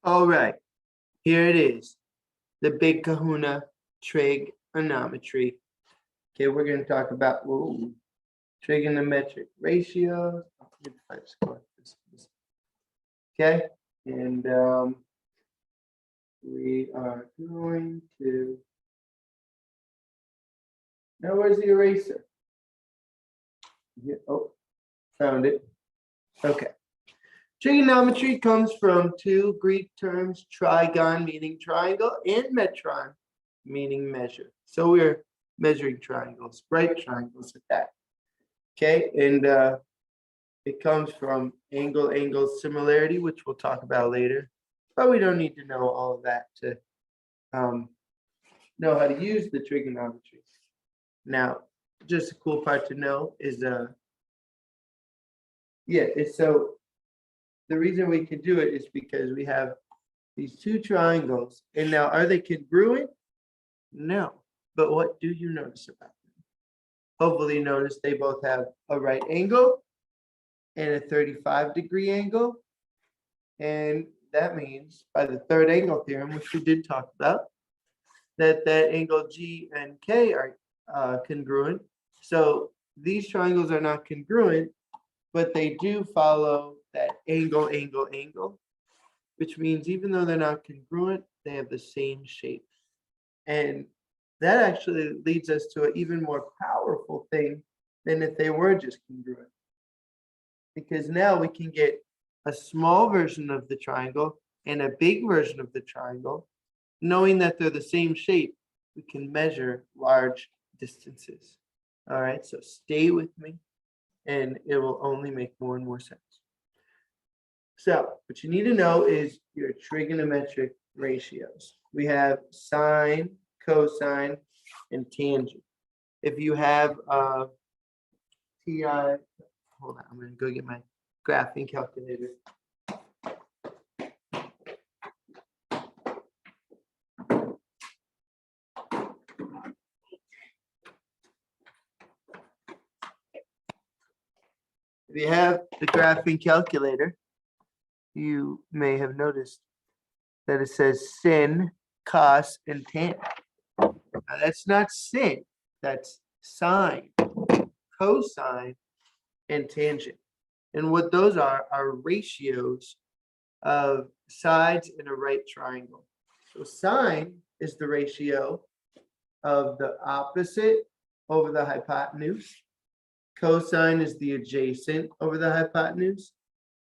All right, here it is, the big kahuna, trigonometry. Okay, we're going to talk about trigonometric ratios. Okay, and we are going to, now where's the eraser? Yeah, oh, found it. Okay. Trigonometry comes from two Greek terms, trigon meaning triangle and metron meaning measure. So we're measuring triangles, right triangles at that. Okay, and it comes from angle similarity, which we'll talk about later. But we don't need to know all of that to know how to use the trigonometry. Now, just a cool part to know is so the reason we can do it is because we have these two triangles. And now, are they congruent? No. But what do you notice about them? Hopefully notice they both have a right angle and a 35-degree angle. And that means by the third angle theorem, which we did talk about, that angle G and K are congruent. So these triangles are not congruent, but they do follow that angle, which means even though they're not congruent, they have the same shape. And that actually leads us to an even more powerful thing than if they were just congruent. Because now we can get a small version of the triangle and a big version of the triangle. Knowing that they're the same shape, we can measure large distances. All right, so stay with me, and it will only make more and more sense. So what you need to know is your trigonometric ratios. We have sine, cosine, and tangent. If you have TI, hold on, I'm going to go get my graphing calculator. If you have the graphing calculator, you may have noticed that it says sin, cos, and tan. Now that's not sin, that's sine, cosine, and tangent. And what those are ratios of sides in a right triangle. So sine is the ratio of the opposite over the hypotenuse. Cosine is the adjacent over the hypotenuse.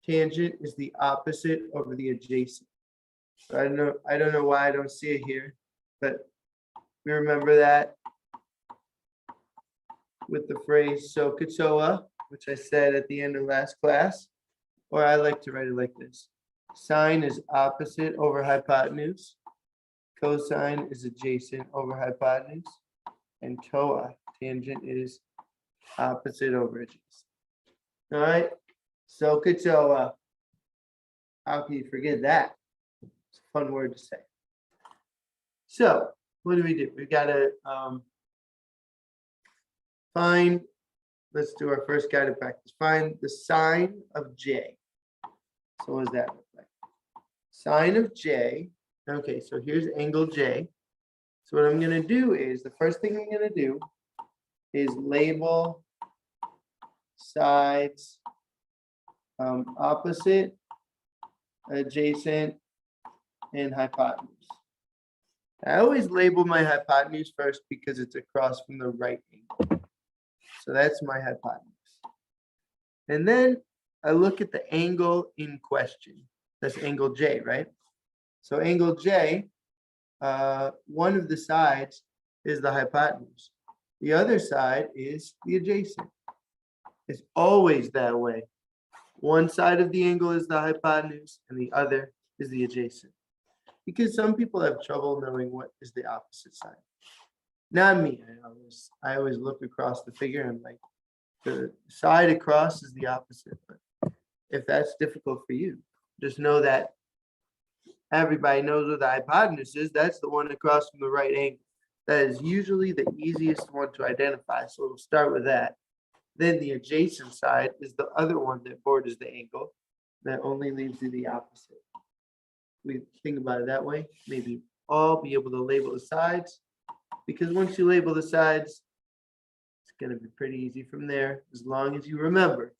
Tangent is the opposite over the adjacent. So I don't know why I don't see it here, but we remember that with the phrase Sohcahtoa, which I said at the end of last class, or I like to write it like this. Sine is opposite over hypotenuse. Cosine is adjacent over hypotenuse. And toa, tangent, is opposite over adjacent. All right, Sohcahtoa. How can you forget that? It's a fun word to say. So what do? We've got to find, let's do our first guided practice. Find the sine of J. So what does that look like? Sine of J. Okay, so here's angle J. So what I'm going to do is, the first thing I'm going to do is label sides opposite, adjacent, and hypotenuse. I always label my hypotenuse first because it's across from the right angle. So that's my hypotenuse. And then I look at the angle in question. That's angle J, right? So angle J, one of the sides is the hypotenuse. The other side is the adjacent. It's always that way. One side of the angle is the hypotenuse and the other is the adjacent. Because some people have trouble knowing what is the opposite side. Not me. I always look across the figure and like, the side across is the opposite. But if that's difficult for you, just know that everybody knows what the hypotenuse is. That's the one across from the right angle. That is usually the easiest one to identify. So we'll start with that. Then the adjacent side is the other one that borders the angle that only leads to the opposite. we think about it that way, maybe all be able to label the sides. Because once you label the sides, it's going to be pretty easy from there, as long as you remember.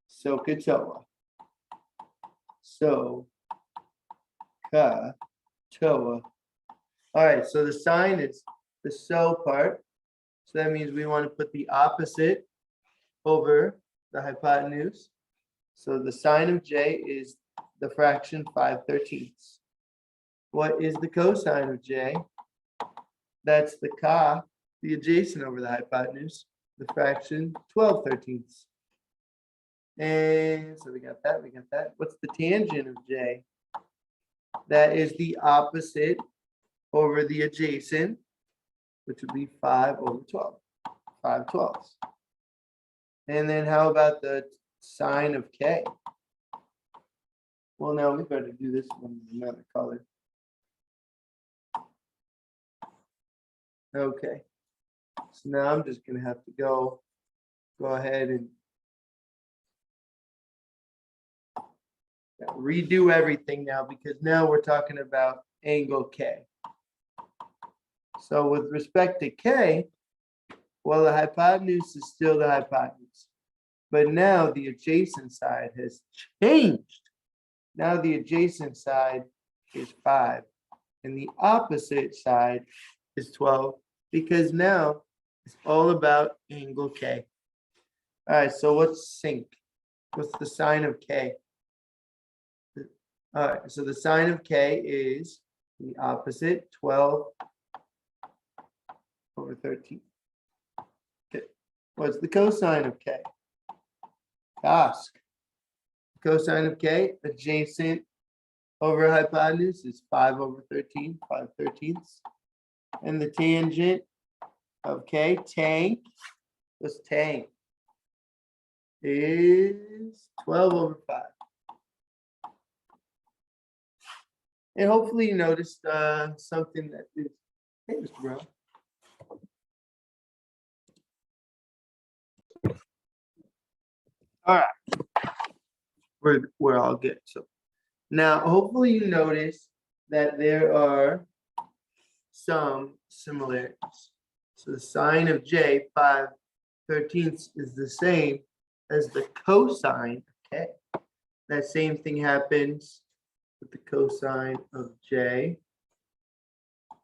Sohcahtoa. Sohcahtoa. All right, so the sine is the so part. So that means we want to put the opposite over the hypotenuse. So the sine of j is the fraction 5/13. What is the cosine of j? That's the the adjacent over the hypotenuse, the fraction 12/13. And so we got that, we got that. What's the tangent of j? That is the opposite over the adjacent, which would be 5/12, 5/12. And then how about the sine of k? Well, now we better do this one in another color. Okay, so now I'm just gonna have to go ahead and redo everything now, because now we're talking about angle K. So with respect to K, well, the hypotenuse is still the hypotenuse, but now the adjacent side has changed. Now the adjacent side is 5, and the opposite side is 12, because now it's all about angle K. All right, so what's sync? What's the sine of K? All right, so the sine of K is the opposite, 12/13. Okay, what's the cosine of K? Cos. Cosine of K, adjacent over hypotenuse, is 5/13, 5/13. And the tangent of K, tang, what's tang? Is 12/5. And hopefully you noticed something that is, hey, Mr. Brown. All right, we're all good. So now hopefully you notice that there are some similarities. So the sine of j, 5/13, is the same as the cosine of k. That same thing happens with the cosine of j.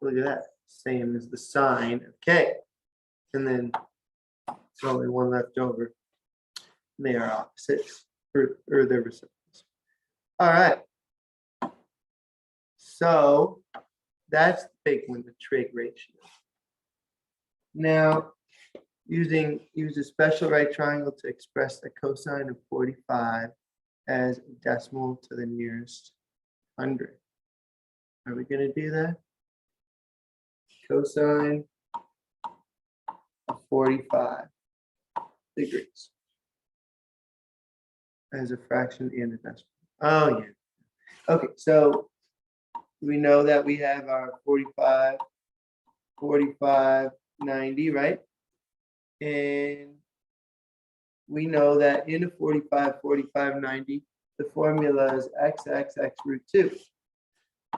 Look at that, same as the sine of k. And then there's only one left over. And they are opposites, or they're reciprocals. All right. So that's the big one, the trig ratio. Now, use a special right triangle to express the cosine of 45 as a decimal to the nearest 100. Are we going to do that? Cosine of 45 degrees as a fraction and a decimal. Oh, yeah. Okay, so we know that we have our 45, 45, 90, right? And we know that in a 45, 45, 90, the formula is x root 2.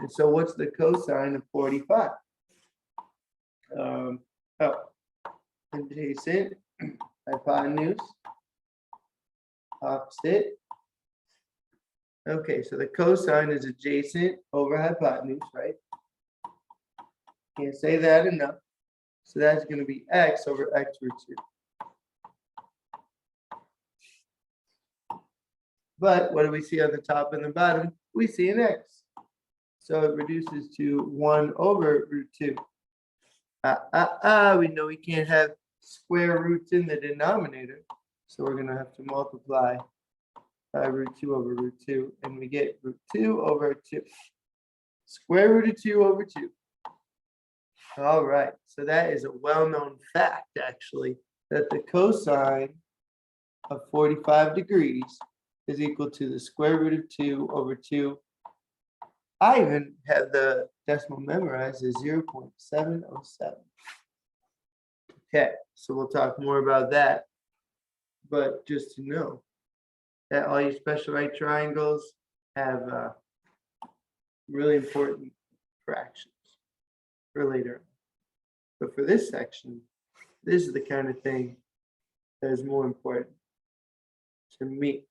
And so what's the cosine of 45? Adjacent, hypotenuse, opposite. Okay, so the cosine is adjacent over hypotenuse, right? Can't say that enough. So that's going to be x over x root 2. But what do we see on the top and the bottom? We see an x. So it reduces to 1 over root 2. We know we can't have square roots in the denominator. So we're going to have to multiply by root 2 over root 2. And we get root 2 over 2. Square root of 2 over 2. All right. So that is a well-known fact, actually, that the cosine of 45 degrees is equal to the square root of 2 over 2. I even have the decimal memorized as 0.707. Okay, so we'll talk more about that. But just to know that all your special right triangles have really important fractions for later. But for this section, this is the kind of thing that is more important to me.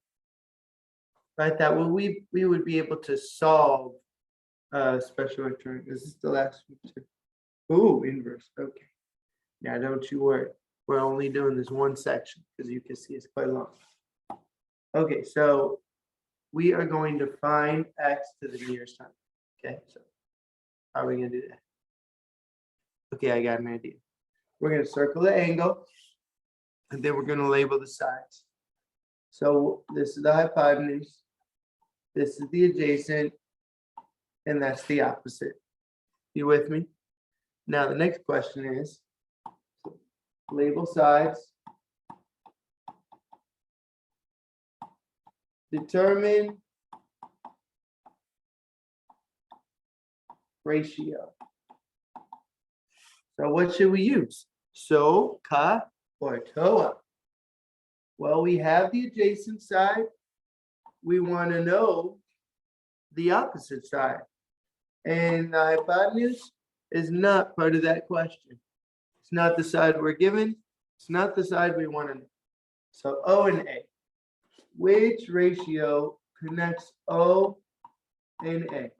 Right, that we would be able to solve special electronic. This is the last one too. Ooh, inverse. Okay. Now don't you worry. We're only doing this one section because you can see it's quite long. Okay, so we are going to find x to the nearest time. Okay, so how are we going to do that? Okay, I got an idea. We're going to circle the angle, and then we're going to label the sides. So this is the hypotenuse, this is the adjacent, and that's the opposite. You with me? Now the next question is, label sides, determine ratio. So what should we use? Sohcahtoa. Well, we have the adjacent side. We want to know the opposite side. And the hypotenuse is not part of that question. It's not the side we're given. It's not the side we want to know. So O and A. Which ratio connects O and A?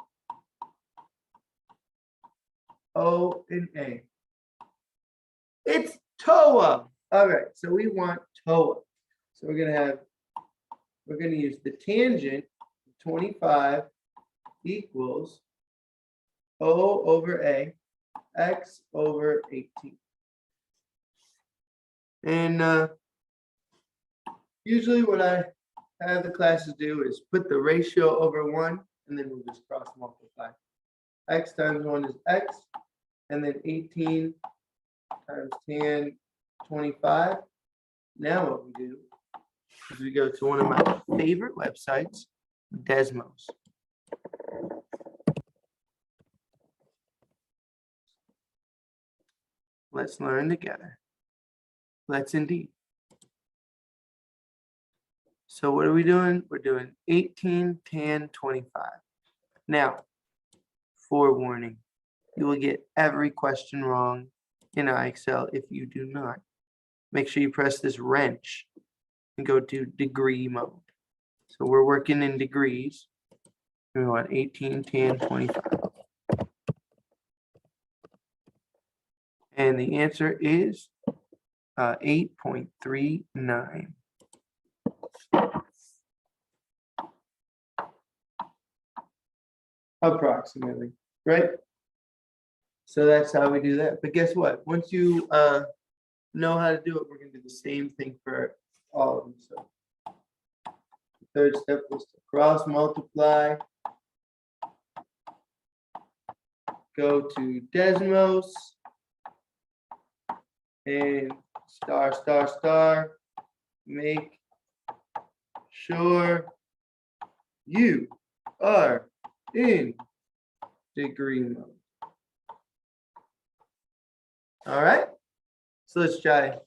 O and A. It's TOA. All right, so we want TOA. So we're going to use the tangent 25 equals O over A, X over 18. And usually what I have the classes do is put the ratio over 1, and then we'll just cross multiply. X times 1 is X, and then 18 times tan 25. Now what we do is we go to one of my favorite websites, Desmos. Let's learn together. Let's indeed. So what are we doing? We're doing 18 tan 25. Now, forewarning, you will get every question wrong in IXL if you do not. Make sure you press this wrench and go to degree mode. So we're working in degrees. We want 18 tan 25. And the answer is 8.39. Approximately, right? So that's how we do that. But guess what? Once you know how to do it, we're going to do the same thing for all of them. So the third step was to cross multiply. Go to Desmos and star, star, star. Make sure you are in degree mode. All right, so let's try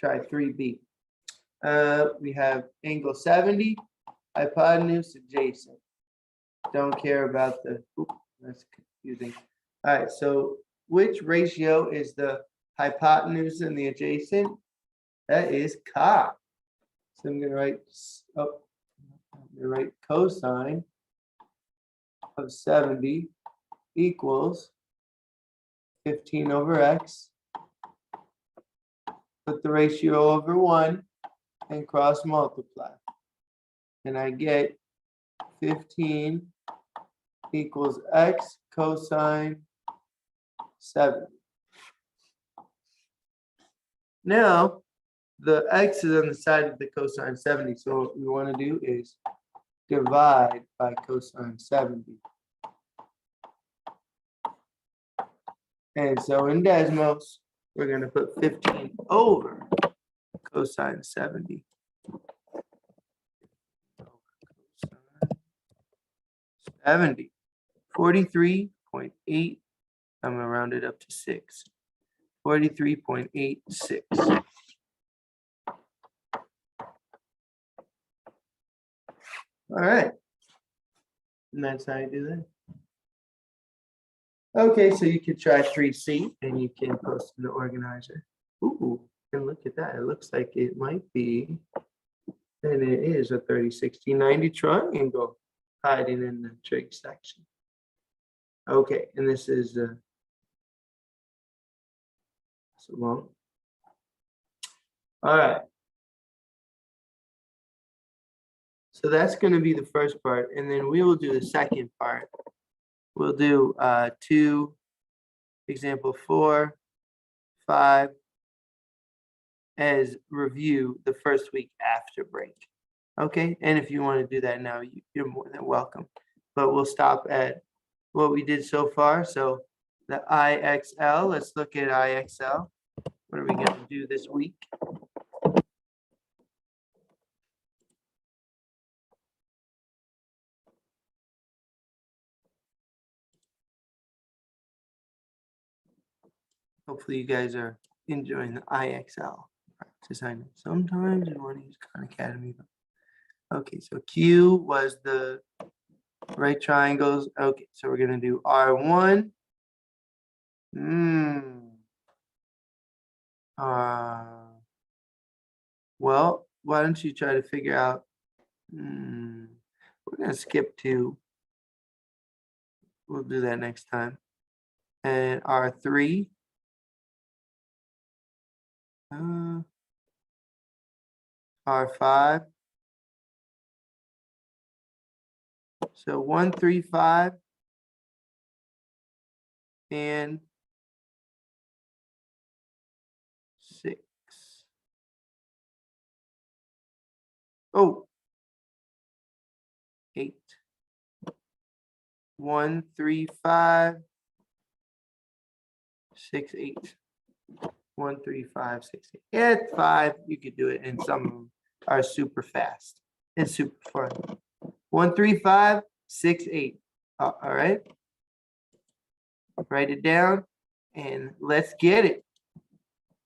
3B. We have angle 70, hypotenuse adjacent. Don't care about the, that's confusing. All right, so which ratio is the hypotenuse and the adjacent? That is cos. So I'm going to write cosine of 70 equals 15 over x. Put the ratio over 1 and cross multiply. And I get 15 equals x cosine 70. Now, the x is on the side of the cosine 70. So what we want to do is divide by cosine 70. And so in Desmos, we're going to put 15 over cosine 70. 70. 43.8. I'm going to round it up to 6. 43.86. All right. And that's how you do that. Okay, so you can try 3C and you can post in the organizer. Ooh, and look at that. It looks like it might be, and it is a 30, 60, 90 triangle hiding in the trig section. Okay, and this is so long. All right. So that's going to be the first part, and then we will do the second part. We'll do 2, example 4, 5 as review the first week after break. Okay, and if you want to do that now, you're more than welcome. But we'll stop at what we did so far. So the IXL, let's look at IXL. What are we going to do this week? Hopefully you guys are enjoying the IXL practice. I know sometimes you want to use Khan Academy. Okay, so Q was the right triangles. Okay, so we're going to do R1. Well, why don't you try to figure out, we're going to skip 2. We'll do that next time. And R3. R5. So 1, 3, 5. And 6. Oh. 8. 1, 3, 5. 6, 8. 1, 3, 5, 6, 8. Yeah, it's 5. You could do it, and some of them are super fast and super fun. 1, 3, 5, 6, 8. All right. Write it down, and let's get it.